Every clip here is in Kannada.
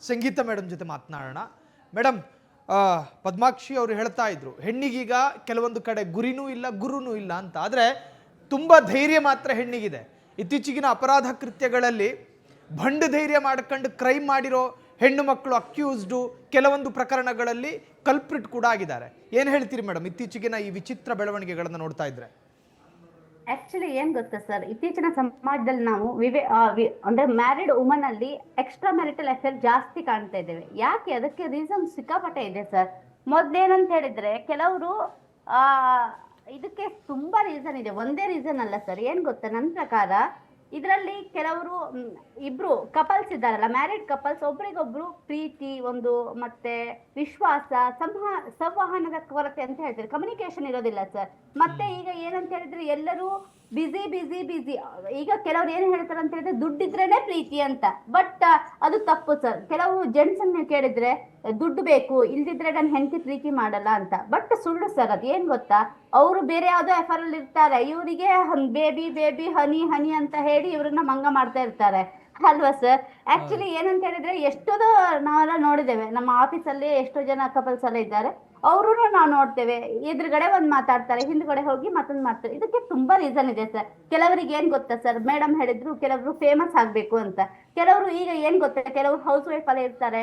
ಸಂಗೀತ ಮೇಡಮ್ ಜೊತೆ ಮಾತನಾಡೋಣ. ಮೇಡಮ್, ಪದ್ಮಾಕ್ಷಿ ಅವರು ಹೇಳ್ತಾ ಇದ್ರು ಹೆಣ್ಣಿಗೀಗ ಕೆಲವೊಂದು ಕಡೆ ಗುರಿನೂ ಇಲ್ಲ ಗುರುನೂ ಇಲ್ಲ ಅಂತ. ಆದರೆ ತುಂಬ ಧೈರ್ಯ ಮಾತ್ರ ಹೆಣ್ಣಿಗಿದೆ. ಇತ್ತೀಚೆಗಿನ ಅಪರಾಧ ಕೃತ್ಯಗಳಲ್ಲಿ ಭಂಡ ಧೈರ್ಯ ಮಾಡ್ಕೊಂಡು ಕ್ರೈಮ್ ಮಾಡಿರೋ ಹೆಣ್ಣು ಮಕ್ಕಳು ಅಕ್ಯೂಸ್ಡು, ಕೆಲವೊಂದು ಪ್ರಕರಣಗಳಲ್ಲಿ ಕಲ್ಪ್ರಿಟ್ ಕೂಡ ಆಗಿದ್ದಾರೆ. ಏನು ಹೇಳ್ತೀರಿ ಮೇಡಮ್ ಇತ್ತೀಚೆಗಿನ ಈ ವಿಚಿತ್ರ ಬೆಳವಣಿಗೆಗಳನ್ನು ನೋಡ್ತಾ ಇದ್ರೆ? ಆಕ್ಚುಲಿ ಏನ್ ಗೊತ್ತಾ ಸರ್, ಇತ್ತೀಚಿನ ಸಮಾಜದಲ್ಲಿ ನಾವು ಅಂದ್ರೆ ಮ್ಯಾರಿಡ್ ವುಮನ್ ಅಲ್ಲಿ ಎಕ್ಸ್ಟ್ರಾ ಮ್ಯಾರಿಟಲ್ ಅಫೇರ್ ಜಾಸ್ತಿ ಕಾಣ್ತಾ ಇದ್ದೇವೆ. ಯಾಕೆ? ಅದಕ್ಕೆ ರೀಸನ್ ಸಿಕ್ಕಾಪಟ್ಟೆ ಇದೆ ಸರ್. ಮೊದ್ಲೇನಂತ ಹೇಳಿದ್ರೆ ಕೆಲವರು ಇದಕ್ಕೆ ತುಂಬಾ ರೀಸನ್ ಇದೆ, ಒಂದೇ ರೀಸನ್ ಅಲ್ಲ ಸರ್. ಏನ್ ಗೊತ್ತಾ, ನನ್ನ ಪ್ರಕಾರ ಇದರಲ್ಲಿ ಕೆಲವರು ಇಬ್ರು ಕಪಲ್ಸ್ ಇದ್ದಾರಲ್ಲ, ಮ್ಯಾರಿಡ್ ಕಪಲ್ಸ್, ಒಬ್ರಿಗೊಬ್ರು ಪ್ರೀತಿ ಒಂದು ಮತ್ತೆ ವಿಶ್ವಾಸ ಸಂವಹನದ ಕೊರತೆ ಅಂತ ಹೇಳ್ತಾರೆ, ಕಮ್ಯುನಿಕೇಶನ್ ಇರೋದಿಲ್ಲ ಸರ್. ಮತ್ತೆ ಈಗ ಏನಂತ ಹೇಳಿದ್ರೆ ಎಲ್ಲರೂ ಬಿಸಿ ಬಿಸಿ ಬಿಸಿ. ಈಗ ಕೆಲವ್ರು ಏನ್ ಹೇಳ್ತಾರೆ ಅಂತ ಹೇಳಿದ್ರೆ ದುಡ್ಡಿದ್ರೇನೆ ಪ್ರೀತಿ ಅಂತ, ಬಟ್ ಅದು ತಪ್ಪು ಸರ್. ಕೆಲವು ಜೆಂಟ್ಸ್ ಅನ್ನು ಕೇಳಿದ್ರೆ ದುಡ್ಡು ಬೇಕು, ಇಲ್ದಿದ್ರೆ ನನ್ನ ಹೆಂಡತಿ ಪ್ರೀತಿ ಮಾಡಲ್ಲ ಅಂತ, ಬಟ್ ಸುಳ್ಳು ಸರ್. ಅದು ಏನ್ ಗೊತ್ತಾ, ಅವರು ಬೇರೆ ಯಾವ್ದೋ ಎಫರ್ ಅಲ್ಲಿ ಇರ್ತಾರೆ, ಇವರಿಗೆ ಬೇಬಿ ಬೇಬಿ ಹನಿ ಹನಿ ಅಂತ ಹೇಳಿ ಇವ್ರನ್ನ ಮಂಗ ಮಾಡ್ತಾ ಇರ್ತಾರೆ ಅಲ್ವಾ ಸರ್? ಆಕ್ಚುಲಿ ಏನಂತ ಹೇಳಿದ್ರೆ ಎಷ್ಟೋದು ನಾವೆಲ್ಲ ನೋಡಿದ್ದೇವೆ, ನಮ್ಮ ಆಫೀಸಲ್ಲಿ ಎಷ್ಟೋ ಜನ ಕಪಲ್ಸ್ ಎಲ್ಲ ಇದ್ದಾರೆ, ಅವರು ನಾವು ನೋಡ್ತೇವೆ, ಎದುರುಗಡೆ ಒಂದ್ ಮಾತಾಡ್ತಾರೆ, ಹಿಂದ್ಗಡೆ ಹೋಗಿ ಮತ್ತೊಂದು ಮಾಡ್ತಾರೆ. ಇದಕ್ಕೆ ತುಂಬಾ ರೀಸನ್ ಇದೆ ಸರ್. ಕೆಲವರಿಗೆ ಏನ್ ಗೊತ್ತಾ ಸರ್, ಮೇಡಮ್ ಹೇಳಿದ್ರು ಕೆಲವರು ಫೇಮಸ್ ಆಗ್ಬೇಕು ಅಂತ, ಕೆಲವರು ಈಗ ಏನ್ ಗೊತ್ತಾ, ಕೆಲವರು ಹೌಸ್ ವೈಫ್ ಅಲ್ಲೇ ಇರ್ತಾರೆ,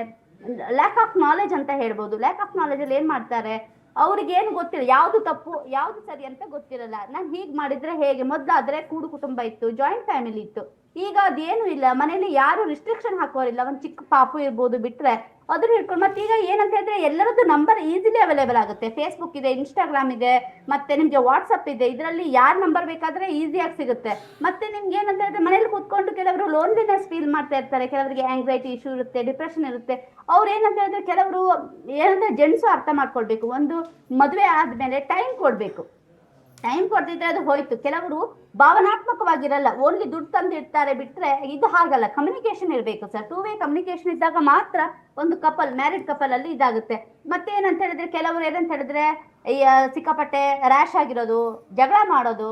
ಲ್ಯಾಕ್ ಆಫ್ ನಾಲೆಜ್ ಅಂತ ಹೇಳ್ಬೋದು. ಲ್ಯಾಕ್ ಆಫ್ ನಾಲೆಜ್ ಅಲ್ಲಿ ಏನ್ ಮಾಡ್ತಾರೆ, ಅವ್ರಿಗೆ ಏನು ಗೊತ್ತಿಲ್ಲ, ಯಾವ್ದು ತಪ್ಪು ಯಾವ್ದು ಸರಿ ಅಂತ ಗೊತ್ತಿರಲ್ಲ. ನಾನ್ ಹೀಗ್ ಮಾಡಿದ್ರೆ ಹೇಗೆ, ಮೊದ್ಲಾದ್ರೆ ಕೂಡು ಕುಟುಂಬ ಇತ್ತು, ಜಾಯಿಂಟ್ ಫ್ಯಾಮಿಲಿ ಇತ್ತು, ಈಗ ಅದೇನು ಇಲ್ಲ, ಮನೇಲಿ ಯಾರು ರಿಸ್ಟ್ರಿಕ್ಷನ್ ಹಾಕೋರಿಲ್ಲ, ಒಂದ್ ಚಿಕ್ಕ ಪಾಪು ಇರ್ಬೋದು ಬಿಟ್ರೆ ಅದ್ರ ಹಿಡ್ಕೊಂಡು. ಮತ್ತೆ ಈಗ ಏನಂತ ಹೇಳಿದ್ರೆ ಎಲ್ಲರದ್ದು ನಂಬರ್ ಈಸಿಲಿ ಅವೈಲೇಬಲ್ ಆಗುತ್ತೆ, ಫೇಸ್ಬುಕ್ ಇದೆ, ಇನ್ಸ್ಟಾಗ್ರಾಮ್ ಇದೆ, ಮತ್ತೆ ನಿಮ್ಗೆ ವಾಟ್ಸಪ್ ಇದೆ, ಇದರಲ್ಲಿ ಯಾರ್ ನಂಬರ್ ಬೇಕಾದ್ರೆ ಈಸಿಯಾಗಿ ಸಿಗುತ್ತೆ. ಮತ್ತೆ ನಿಮ್ಗೆ ಏನಂತ ಹೇಳಿದ್ರೆ ಮನೇಲಿ ಕೂತ್ಕೊಂಡು ಕೆಲವರು ಲೋನ್ಲಿನೆಸ್ ಫೀಲ್ ಮಾಡ್ತಾ ಇರ್ತಾರೆ, ಕೆಲವರಿಗೆ ಆಂಗ್ಸೈಟಿ ಇಶ್ಯೂ ಇರುತ್ತೆ, ಡಿಪ್ರೆಷನ್ ಇರುತ್ತೆ. ಅವ್ರು ಏನಂತ ಹೇಳಿದ್ರೆ ಕೆಲವರು ಏನಂದ್ರೆ ಜೆಂಟ್ಸು ಅರ್ಥ ಮಾಡ್ಕೊಳ್ಬೇಕು, ಒಂದು ಮದುವೆ ಆದ್ಮೇಲೆ ಟೈಮ್ ಕೊಡ್ಬೇಕು. ಟೈಮ್ ಕೊಡ್ತಿದ್ರೆ ಅದು ಹೋಯ್ತು. ಕೆಲವರು ಭಾವನಾತ್ಮಕವಾಗಿರಲ್ಲ, ಓನ್ಲಿ ದುಡ್ಡು ತಂದು ಇರ್ತಾರೆ ಬಿಟ್ರೆ ಇದು ಹಾಗಲ್ಲ. ಕಮ್ಯುನಿಕೇಶನ್ ಇರಬೇಕು ಸರ್. 2 ವೇ ಕಮ್ಯುನಿಕೇಶನ್ ಇದ್ದಾಗ ಮಾತ್ರ ಒಂದು ಕಪಲ್, ಮ್ಯಾರಿಡ್ ಕಪಲ್ ಅಲ್ಲಿ ಇದಾಗುತ್ತೆ. ಮತ್ತೆ ಏನಂತ ಹೇಳಿದ್ರೆ ಕೆಲವರು ಏನಂತ ಹೇಳಿದ್ರೆ ಸಿಕ್ಕಾಪಟ್ಟೆ ರ್ಯಾಶ್ ಆಗಿರೋದು, ಜಗಳ ಮಾಡೋದು,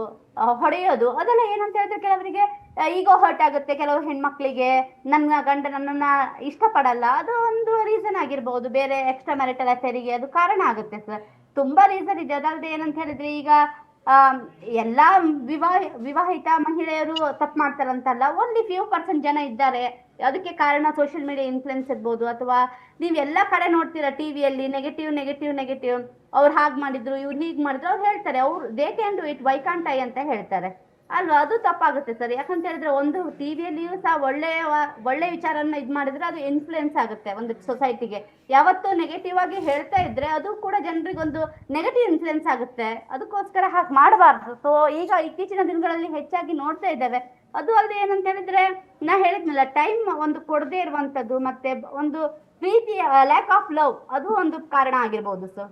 ಹೊಡೆಯೋದು, ಅದೆಲ್ಲ ಏನಂತ ಹೇಳಿದ್ರೆ ಕೆಲವರಿಗೆ ಈಗೋ ಹರ್ಟ್ ಆಗುತ್ತೆ. ಕೆಲವು ಹೆಣ್ಮಕ್ಳಿಗೆ ನನ್ನ ಗಂಡ ನನ್ನನ್ನ ಇಷ್ಟಪಡಲ್ಲ, ಅದು ಒಂದು ರೀಸನ್ ಆಗಿರ್ಬಹುದು. ಬೇರೆ ಎಕ್ಸ್ಟ್ರಾ ಮ್ಯಾರಿಟಲ್ ಅಫೇರಿಗೆ ಅದು ಕಾರಣ ಆಗುತ್ತೆ ಸರ್. ತುಂಬಾ ರೀಸನ್ ಇದೆ. ಅದಲ್ಲದೆ ಏನಂತ ಹೇಳಿದ್ರೆ ಈಗ ಎಲ್ಲಾ ವಿವಾಹಿತ ಮಹಿಳೆಯರು ತಪ್ಪು ಮಾಡ್ತಾರಂತಲ್ಲ, ಓನ್ಲಿ few% ಜನ ಇದ್ದಾರೆ. ಅದಕ್ಕೆ ಕಾರಣ ಸೋಷಿಯಲ್ ಮೀಡಿಯಾ ಇನ್ಫ್ಲುಯೆನ್ಸ್ ಇರ್ಬೋದು, ಅಥವಾ ನೀವು ಎಲ್ಲಾ ಕಡೆ ನೋಡ್ತೀರಾ ಟಿವಿಯಲ್ಲಿ ನೆಗೆಟಿವ್ ನೆಗೆಟಿವ್ ನೆಗೆಟಿವ್. ಅವ್ರು ಹಾಗೆ ಮಾಡಿದ್ರು, ಇವ್ರು ಹೀಗ್ ಮಾಡಿದ್ರು, ಅವ್ರು ಹೇಳ್ತಾರೆ ಅವ್ರು they can do it, why can't I ಅಂತ ಹೇಳ್ತಾರೆ ಅಲ್ವಾ? ಅದು ತಪ್ಪಾಗುತ್ತೆ ಸರ್. ಯಾಕಂತ ಹೇಳಿದ್ರೆ ಒಂದು ಟಿವಿಯಲ್ಲಿಯೂ ಸಹ ಒಳ್ಳೆ ವಿಚಾರನ ಇದ್ ಮಾಡಿದ್ರೆ ಅದು ಇನ್ಫ್ಲುಯೆನ್ಸ್ ಆಗುತ್ತೆ ಒಂದು ಸೊಸೈಟಿಗೆ. ಯಾವತ್ತೂ ನೆಗೆಟಿವ್ ಆಗಿ ಹೇಳ್ತಾ ಇದ್ರೆ ಅದು ಕೂಡ ಜನರಿಗೊಂದು ನೆಗೆಟಿವ್ ಇನ್ಫ್ಲುಯೆನ್ಸ್ ಆಗುತ್ತೆ. ಅದಕ್ಕೋಸ್ಕರ ಹಾಗೆ ಮಾಡಬಾರ್ದು. ಸೊ ಈಗ ಇತ್ತೀಚಿನ ದಿನಗಳಲ್ಲಿ ಹೆಚ್ಚಾಗಿ ನೋಡ್ತಾ ಇದ್ದೇವೆ. ಅದು ಅಲ್ಲದೆ ಏನಂತ ಹೇಳಿದ್ರೆ ನಾ ಹೇಳಿದ್ನಲ್ಲ, ಟೈಮ್ ಒಂದು ಕೊಡದೇ ಇರುವಂತದ್ದು, ಮತ್ತೆ ಒಂದು ಪ್ರೀತಿ, ಲ್ಯಾಕ್ ಆಫ್ ಲವ್, ಅದು ಒಂದು ಕಾರಣ ಆಗಿರ್ಬೋದು ಸರ್.